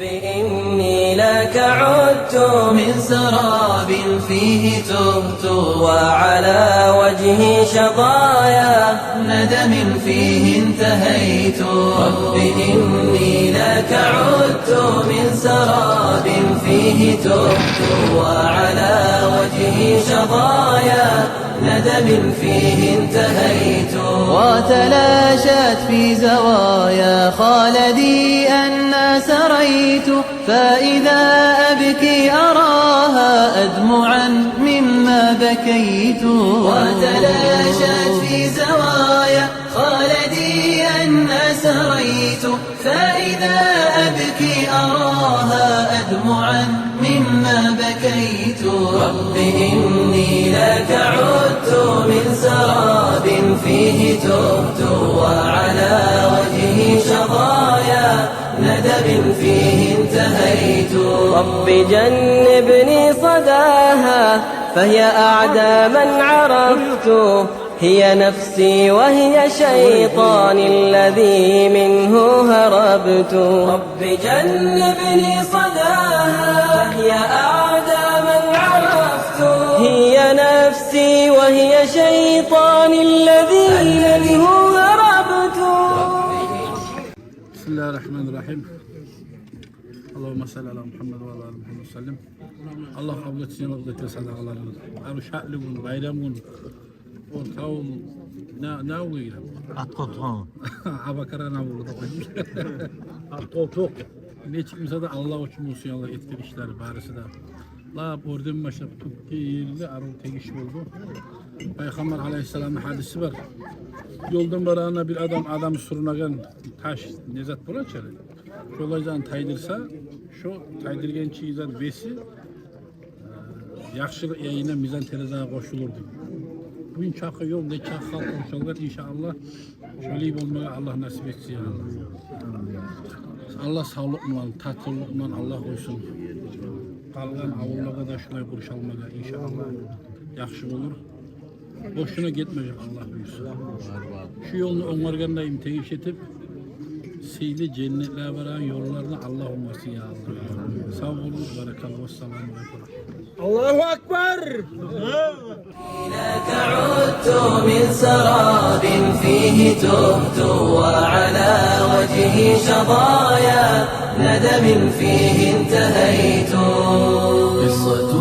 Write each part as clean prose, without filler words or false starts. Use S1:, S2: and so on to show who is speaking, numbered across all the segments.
S1: إني لك عدت من سراب فيه تهت وعلى وجهي شظايا ندم فيه انتهيت رب إني لك عدت من سراب فيه تهت وعلى وجهي شظايا ندم فيه انتهيت وتلاشت في زوايا خالدي أن سريت فإذا أبكي أراها أدمعا مما بكيت وتلاشت في زوايا خالدي أن سريت فإذا أبكي أراها أدمعا مما بكيت رب إني لك عدت من سراب فيه تهت وعلى وجهي شظايا ندم فيه انتهيت رب جنبني صداها فهي أعدى من عرفت هي نفسي وهي شيطاني الذي منه هربت رب جنبني صداها فهي أعدى من عرفت هي نفسي وهي شيطاني الذي منه هربت.
S2: بسم الله الرحمن الرحيم. Allahümme salli ala Muhammed ve ala Muhammed sallim. Allah kabul etsin, kabul etsin sadakalarını. Aruşaklı gün, bayram gün. O tavul ne oluyor?
S3: At koltuğu.
S2: Abakara ne oluyor?
S3: At koltuğu.
S2: Ne çıkmışsa da Allah için olsun Allah etkin işleri barisi de. La oradan başlayıp Türkiye yerinde arul tegiş oldu. Peygamber aleyhisselamın hadisi var. Yoldan barağına bir adam sürünagan taş nezat bulaçar. Şolaydan taydırsa, şu taydırgen çiğden besi yaxşılık yayına mizan terezağa koşulurdu. Bugün çakı yol ne çakı halk oluşallar inşallah. Şöyle olmaya Allah nasip etsin. Allah sağlıkla, tatlılıkla Allah koysun. Kalgan avullara da şuna kuruşalmaga inşallah yaxşı olur. Boşuna gitmeyecek Allah buyursun. Şu yolunu onlargandayım tegiş etip seyli cennetler varan yollarına Allah olmasın ya Allah. Sağ olun, barakallahu, selamu aleyküm.
S3: Allahu Ekber.
S1: لك عدت من سراب فيه تهت وعلى وجهي شظايا ندم فيه انتهيت قصة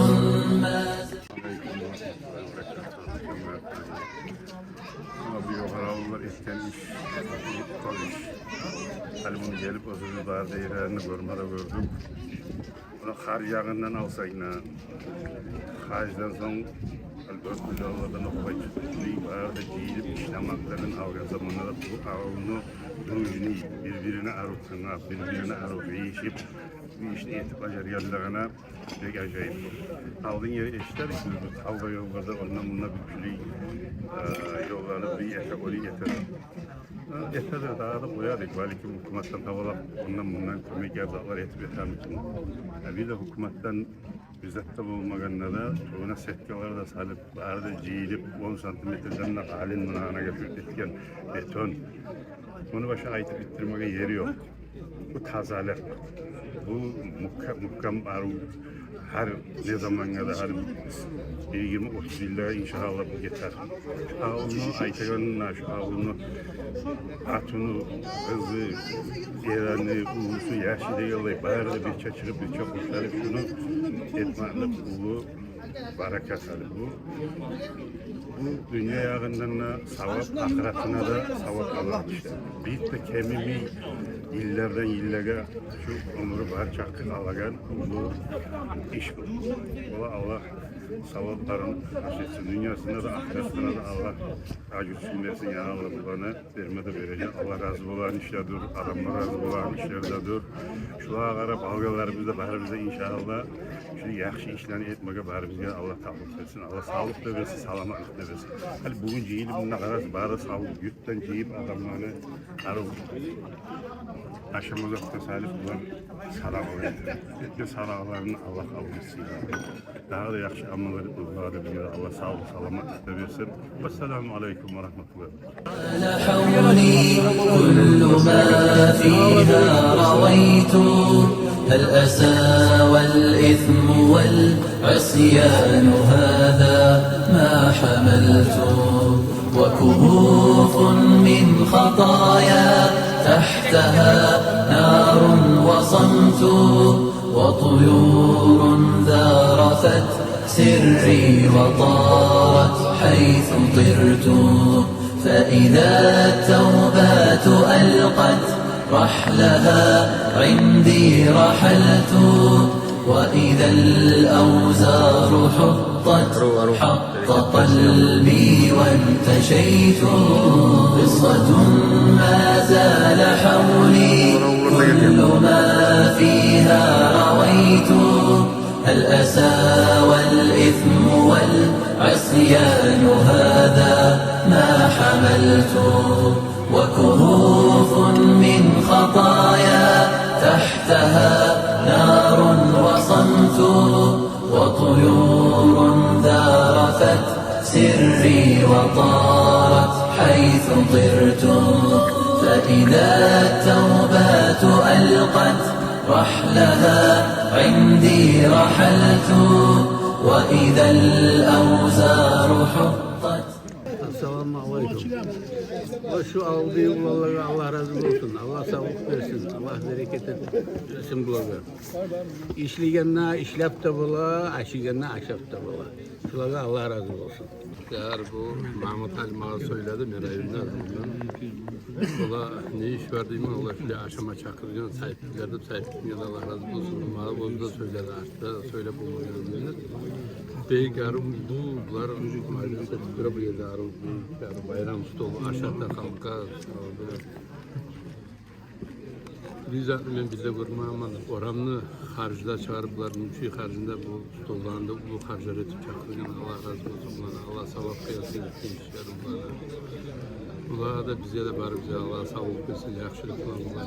S4: Halimini gelip o sözü daha değerlerini görmede gördüm. Ona kar yağından alsayna, hacdan son Öpülü Allah'dan okuyup bağırda giyilip işlemakların avga zamanında bu avunu rujini birbirine arutuna, birbirine arutayışıp bir işte etip acar yerlerine pek acayip. Aldığın yeri eşler ki avga yollarda ondan bununla bir külü yollarını bir etek oli yeter. Yeterli daha da koyardık. Belki hükümetten havalar ondan bundan kömek yardımlar etip yetermişsin. Bir de hükümetten Bizatta bulmaganda da ona setkalar da salıp arada ciyilip 10 santimetreden de halin mınağına getirip etken beton. Bunu başa ayıtıp bitirmeye yeri yok. Bu tazalar. Bu mukkam her ne zaman ya da her 20-30 yılda inşallah bu yeter. Ağılını aytaganına, ağılını atını, kızı, yeğeni, ulusu, yaşı değil, bağırda bir çaçırıp bir çok kuşları şunu etmekle ulu barakat alı bu. Bu dünya yağından da savap, ahiretine de savap Allah işte. Bir de kemimi illerden illere şu ömrü bahar çaktık alagan bu iş bu. Allah savapların aşıtsın. Dünyasında da ahiretinde de Allah acıtsın versin ya Allah bana vermede verecek. Allah razı olan işlerdir, adamlar razı olan işlerdir. Şuna karab algılarımızda baharımızda inşallah şu yaxşı işlerini etmeye baharımızda Allah tavuk versin. Allah sağlık da versin, salamatlık da versin. Hadi bugün cihili bununla kararız bari sağlık yurttan cihip adamlarını arı aşamazakta salip olan salam oluyor. Etme salaklarını Allah kabul etsin. Daha da yaxşı amaları dualar ediyor. Allah sağlık, salamatlık da versin. Vesselamu aleyküm ve rahmetullah.
S1: لا حولي كل ما فيها رويت الأسى والإثم والعصيان هذا ما حملت وكهوف من خطايا تحتها نار وصمت وطيور ذارفت سري وطارت حيث طرت فإذا التوبات ألقت رحلها عندي رحلت وإذا الأوزار حط قلبي وانتشيت قصة ما زال حولي كل ما فيها رويت الأسى والإثم والعصيان هذا ما حملت وكهوف من خطايا تحتها نار وصمت وطيور ذارفت سري وطارت حيث طرت فإذا التوبات ألقت رحلها عندي رحلت وإذا الأوزار حطت.
S5: Assalamu alaikum. Şu aldığı ulaları Allah razı olsun. Allah sağlık versin. Allah bereket etsin bulalar. İşleyenler işlep de bula, aşıgenler aşap da bula. Şulaga Allah razı olsun. Eğer bu Mahmut Ali'ma söyledi, nereyimler bundan. Bula ne iş verdiğimi Allah şöyle aşama çakırgan sahipliklerdi, sahipliklerden Allah razı olsun. Bana onu da söyledi, açtı, söyle bulmayı. Beygarım bular maalesef bir yedarım bayram stolu aşağıda halka Rizatmen bize vurma ama oramını harcda çağırıplar mümkün harcında bu stollarında bu harcar etip çakırgan Allah razı olsun bana Allah sağlık kıyasın işlerim bana bunlara da bize de bari bize Allah sağlık versin yakşılık bana